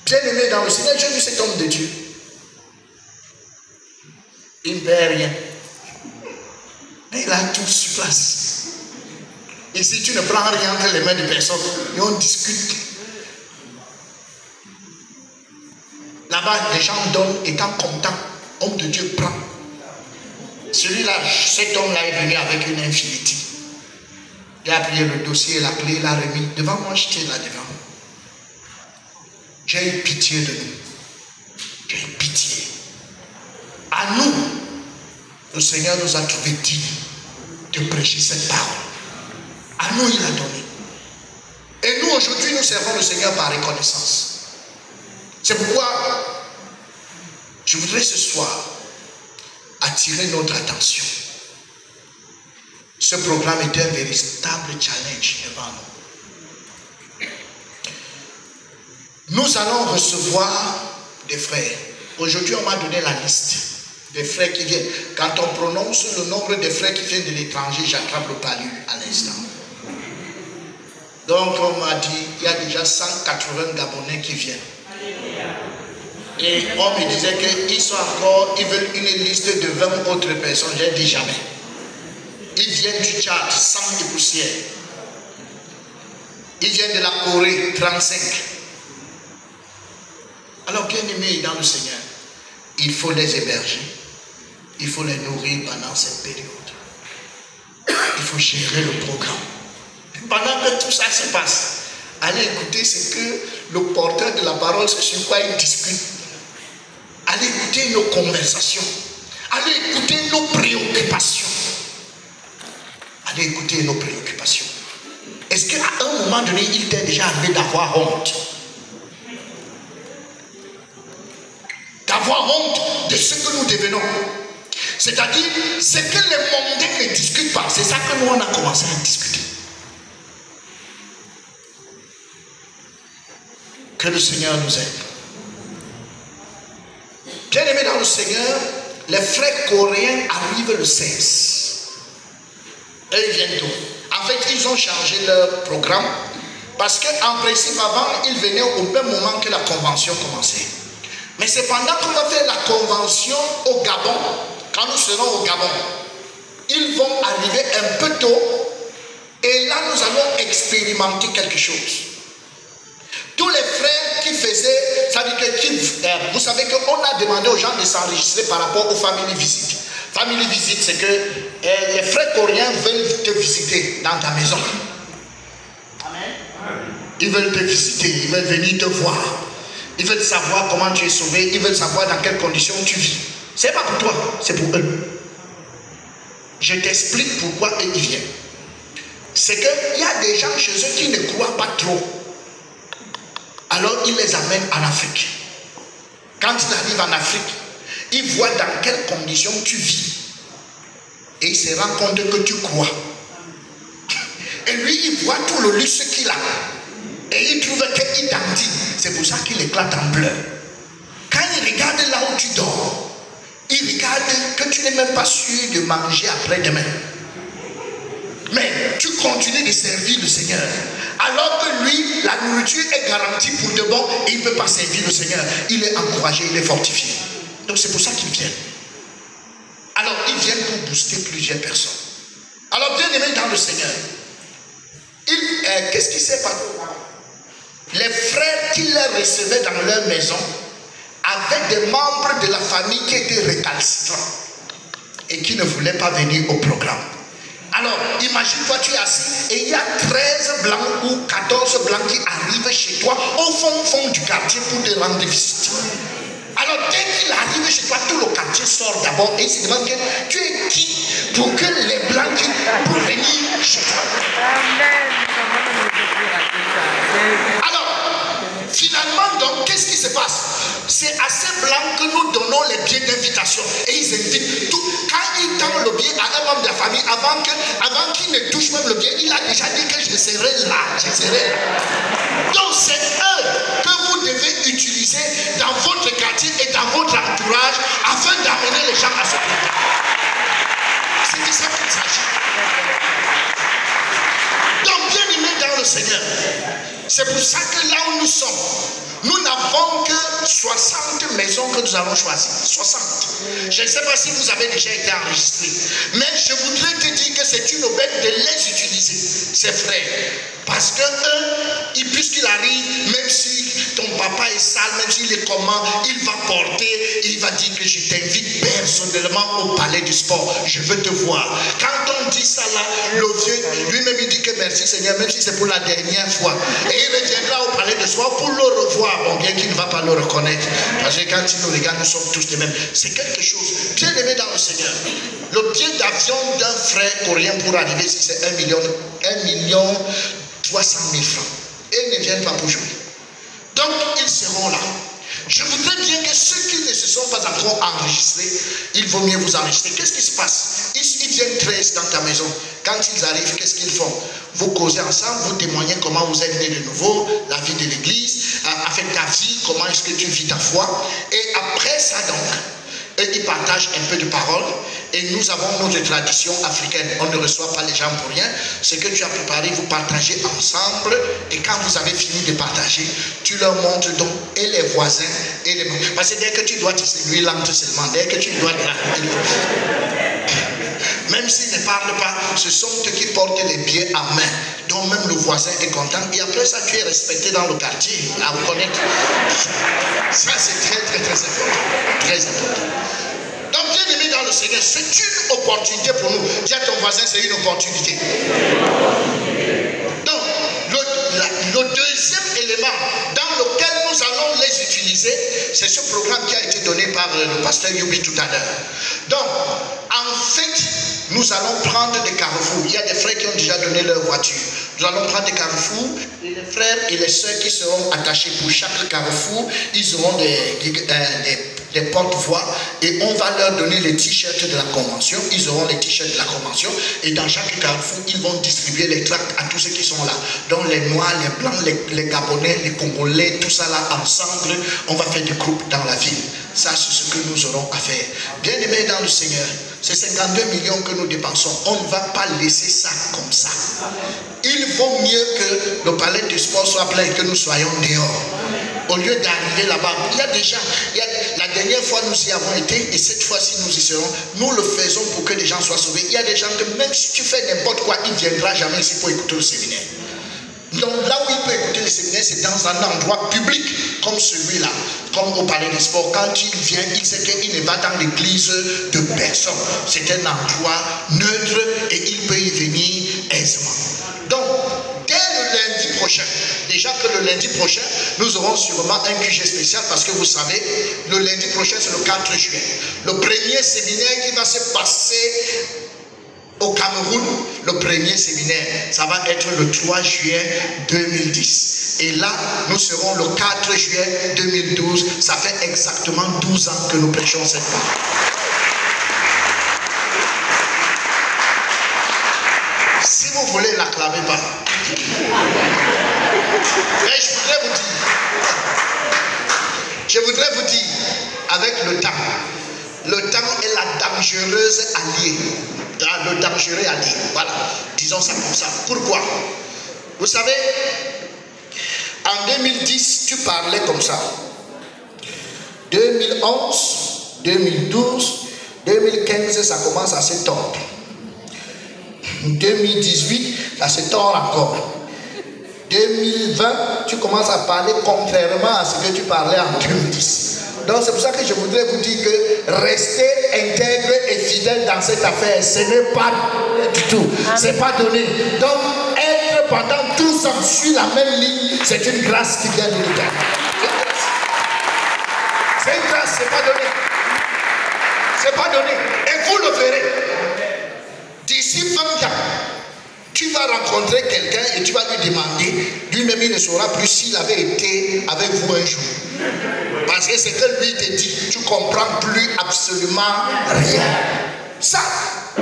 Bien aimé dans le Seigneur, j'ai vu cet homme de Dieu. Il ne paie rien. Mais il a tout sur place. Ici, tu ne prends rien entre les mains de personne. Et on discute. Là-bas, les gens donnent, étant contents. Homme de Dieu prend. Celui-là, cet homme-là est venu avec une infinité. Il a pris le dossier, la clé, l'a remis. Devant moi, j'étais là devant. J'ai eu pitié de nous. J'ai eu pitié. À nous, le Seigneur nous a trouvé dignes de prêcher cette parole. À nous, il a donné. Et nous, aujourd'hui, nous servons le Seigneur par reconnaissance. C'est pourquoi je voudrais ce soir attirer notre attention. Ce programme est un véritable challenge devant nous. Nous allons recevoir des frères. Aujourd'hui, on m'a donné la liste des frères qui viennent. Quand on prononce le nombre de frères qui viennent de l'étranger, j'attrape le palu à l'instant. Donc, on m'a dit, il y a déjà 180 Gabonais qui viennent. Et on me disait qu'ils veulent une liste de 20 autres personnes. J'ai dit jamais. Ils viennent du Tchad, 100 et poussière. Ils viennent de la Corée, 35. Alors, bien aimés dans le Seigneur, il faut les héberger. Il faut les nourrir pendant cette période. Il faut gérer le programme. Pendant que tout ça se passe, allez écouter ce que le porteur de la parole, sur quoi il discute. Allez écouter nos conversations. Allez écouter nos préoccupations. Allez écouter nos préoccupations. Est-ce qu'à un moment donné, il t'est déjà arrivé d'avoir honte? D'avoir honte de ce que nous devenons. C'est-à-dire, ce que les mondains ne discutent pas, c'est ça que nous on a commencé à discuter. Que le Seigneur nous aide. Bien aimés dans le Seigneur, les frères coréens arrivent le 16. Et ils viennent tôt. En fait, ils ont changé leur programme parce qu'en principe, avant, ils venaient au même moment que la convention commençait. Mais c'est pendant qu'on va faire la convention au Gabon, quand nous serons au Gabon, ils vont arriver un peu tôt et là, nous allons expérimenter quelque chose. Tous les frères qui faisaient, ça veut dire que vous savez qu'on a demandé aux gens de s'enregistrer par rapport aux family visites. Family visite, c'est que les frères coréens veulent te visiter dans ta maison. Amen. Ils veulent te visiter, ils veulent venir te voir. Ils veulent savoir comment tu es sauvé, ils veulent savoir dans quelles conditions tu vis. Ce n'est pas pour toi, c'est pour eux. Je t'explique pourquoi ils viennent. C'est qu'il y a des gens chez eux qui ne croient pas trop. Alors ils les amènent en Afrique. Quand ils arrivent en Afrique, ils voient dans quelles conditions tu vis. Et ils se rendent compte que tu crois. Et lui, il voit tout le luxe qu'il a. Et il trouve qu'il dandine. C'est pour ça qu'il éclate en pleurs. Quand il regarde là où tu dors, il regarde que tu n'es même pas sûr de manger après-demain. Mais tu continues de servir le Seigneur. Alors que lui, la nourriture est garantie pour de bon et il ne peut pas servir le Seigneur. Il est encouragé, il est fortifié. Donc c'est pour ça qu'ils viennent. Alors ils viennent pour booster plusieurs personnes. Alors bien aimés dans le Seigneur, qu'est-ce qui s'est passé? Les frères qui les recevaient dans leur maison avaient des membres de la famille qui étaient récalcitrants et qui ne voulaient pas venir au programme. Alors, imagine-toi, tu es assis et il y a 13 blancs ou 14 blancs qui arrivent chez toi au fond du quartier pour te rendre visite. Alors, dès qu'il arrive chez toi, tout le quartier sort d'abord et il se demande que tu es qui pour que les blancs qui pour venir chez toi. Alors, finalement, donc, qu'est-ce qui se passe? C'est à ces blancs que nous donnons les billets d'invitation. Et ils invitent tout. Quand ils donnent le billet à un membre de la famille, avant qu'il ne touche même le billet, il a déjà dit que je serai là. Je serai là. Donc c'est eux que vous devez utiliser dans votre quartier et dans votre entourage afin d'amener les gens à ce point. C'est de ça qu'il s'agit. Donc bien aimé dans le Seigneur, C'est pour ça que là où nous sommes, nous n'avons que 60 maisons que nous allons choisir. 60. Je ne sais pas si vous avez déjà été enregistrés. Mais je voudrais te dire que c'est une aubaine de les utiliser, ces frères. Parce que puisqu'il arrive, même si ton papa est sale, même s'il est comment, il va porter, il va dire que je t'invite personnellement au palais du sport. Je veux te voir. Quand on dit ça là, le vieux, lui-même il dit que merci Seigneur, même si c'est pour la dernière fois. Et il reviendra au palais du sport pour le revoir. Bon, bien qu'il ne va pas le reconnaître. Parce que quand il nous regarde, nous sommes tous les mêmes. C'est quelque chose. Bien aimé dans le Seigneur. Le billet d'avion d'un frère coréen pour arriver ici, c'est 1 million 300 000 francs. Et ils ne viennent pas pour jouer. Donc, ils seront là. Je voudrais bien que ceux qui ne se sont pas encore enregistrés, il vaut mieux vous enregistrer. Qu'est-ce qui se passe? Ils viennent 13 dans ta maison. Quand ils arrivent, qu'est-ce qu'ils font? Vous causez ensemble, vous témoignez comment vous êtes né de nouveau, la vie de l'église, avec ta vie, comment est-ce que tu vis ta foi. Et après ça donc, ils partagent un peu de parole. Et nous avons notre tradition africaine. On ne reçoit pas les gens pour rien. Ce que tu as préparé, vous partagez ensemble. Et quand vous avez fini de partager, tu leur montres donc et les voisins et les... Parce que dès que tu dois tisser l'huile l'entre seulement, dès que tu dois... Même s'ils ne parlent pas, ce sont eux qui portent les billets à main. Donc même le voisin est content. Et après ça, tu es respecté dans le quartier. À vous connaître. Ça, c'est très, très, très important. Très important. Donc, bien aimé dans le Seigneur, c'est une opportunité pour nous. Dis à ton voisin, c'est une opportunité. Donc, le deuxième élément dans lequel nous allons les utiliser, c'est ce programme qui a été donné par le pasteur Yubi tout à l'heure. Donc, en fait, nous allons prendre des carrefours. Il y a des frères qui ont déjà donné leur voiture. Nous allons prendre des carrefours. Et les frères et les sœurs qui seront attachés pour chaque carrefour, ils auront des porte-voix et on va leur donner les t-shirts de la convention. Ils auront les t-shirts de la convention et dans chaque carrefour, ils vont distribuer les tracts à tous ceux qui sont là. Donc les Noirs, les Blancs, les Gabonais, les Congolais, tout ça là ensemble, on va faire des groupes dans la ville. Ça, c'est ce que nous aurons à faire. Bien aimés dans le Seigneur, c'est 52 millions que nous dépensons. On ne va pas laisser ça comme ça. Il vaut mieux que le palais du sport soit plein et que nous soyons dehors. Au lieu d'arriver là-bas, il y a déjà, la dernière fois nous y avons été et cette fois-ci nous y serons. Nous le faisons pour que les gens soient sauvés. Il y a des gens que même si tu fais n'importe quoi, il ne viendra jamais ici pour écouter le séminaire. Donc là où il peut écouter le séminaire, c'est dans un endroit public comme celui-là, comme au palais des sports. Quand il vient, il sait qu'il ne va dans l'église de personne. C'est un endroit neutre et il peut y venir aisément. Donc, dès le lundi prochain, déjà que le lundi prochain, nous aurons sûrement un QG spécial parce que vous savez, le lundi prochain, c'est le 4 juin. Le premier séminaire qui va se passer au Cameroun, le premier séminaire, ça va être le 3 juillet 2010. Et là, nous serons le 4 juillet 2012. Ça fait exactement 12 ans que nous prêchons cette parole. Si vous voulez, l'acclamez pas. Mais je voudrais vous dire, avec le temps est la dangereuse alliée. Le dangereux allié. Voilà. Disons ça comme ça. Pourquoi? Vous savez, en 2010, tu parlais comme ça. 2011, 2012, 2015, ça commence à se tordre. 2018, ça se tord encore. 2020, tu commences à parler contrairement à ce que tu parlais en 2010. Donc c'est pour ça que je voudrais vous dire que rester intègre et fidèle dans cette affaire, ce n'est pas du tout. C'est pas donné. Donc être pendant 12 ans sur la même ligne, c'est une grâce qui vient de l'État. C'est une grâce, c'est pas donné. C'est pas donné. Et vous le verrez. D'ici 20 ans, tu vas rencontrer quelqu'un et tu vas lui demander, lui-même il ne saura plus s'il avait été avec vous un jour. Parce que c'est que lui te dit, tu ne comprends plus absolument rien. Ça,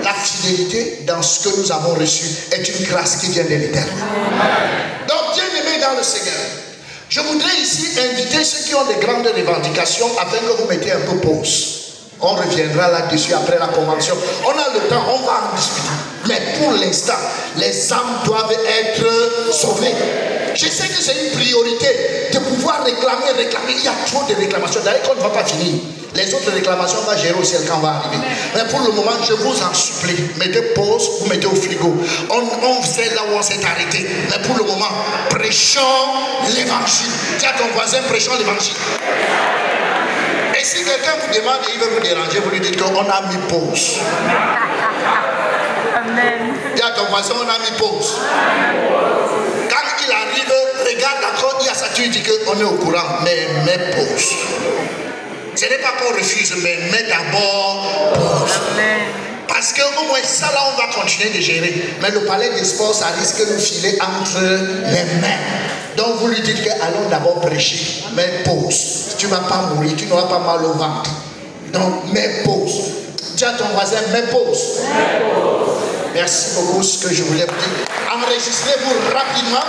la fidélité dans ce que nous avons reçu est une grâce qui vient de l'Éternel. Donc, bien aimé dans le Seigneur, je voudrais ici inviter ceux qui ont des grandes revendications afin que vous mettiez un peu pause. On reviendra là-dessus après la convention. On a le temps, on va en discuter. Mais pour l'instant, les âmes doivent être sauvées. Je sais que c'est une priorité de pouvoir réclamer. Il y a trop de réclamations. D'ailleurs, qu'on ne va pas finir. Les autres réclamations, on va gérer au ciel quand on va arriver. Mais pour le moment, je vous en supplie. Mettez pause, vous mettez au frigo. On sait là où on s'est arrêté. Mais pour le moment, prêchons l'évangile. Dis à ton voisin, prêchons l'évangile. Et si quelqu'un vous demande et il veut vous déranger, vous lui dites qu'on a mis pause. Amen. Dis à ton voisin, on a mis pause. Quand il arrive, regarde d'accord, il y a ça, tu dis qu'on est au courant, mais mets pause. Ce n'est pas qu'on refuse, mais mets d'abord pause. Parce qu'au moins ça là, on va continuer de gérer. Mais le palais des sports, ça risque de nous filer entre les mains. Donc vous lui dites que allons d'abord prêcher. Mais pause. Tu ne vas pas mourir, tu n'auras pas mal au ventre. Donc mets pause. Dis à ton voisin, mets pause. Merci beaucoup, ce que je voulais vous dire. Enregistrez-vous rapidement.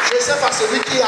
Je sais pas celui qui a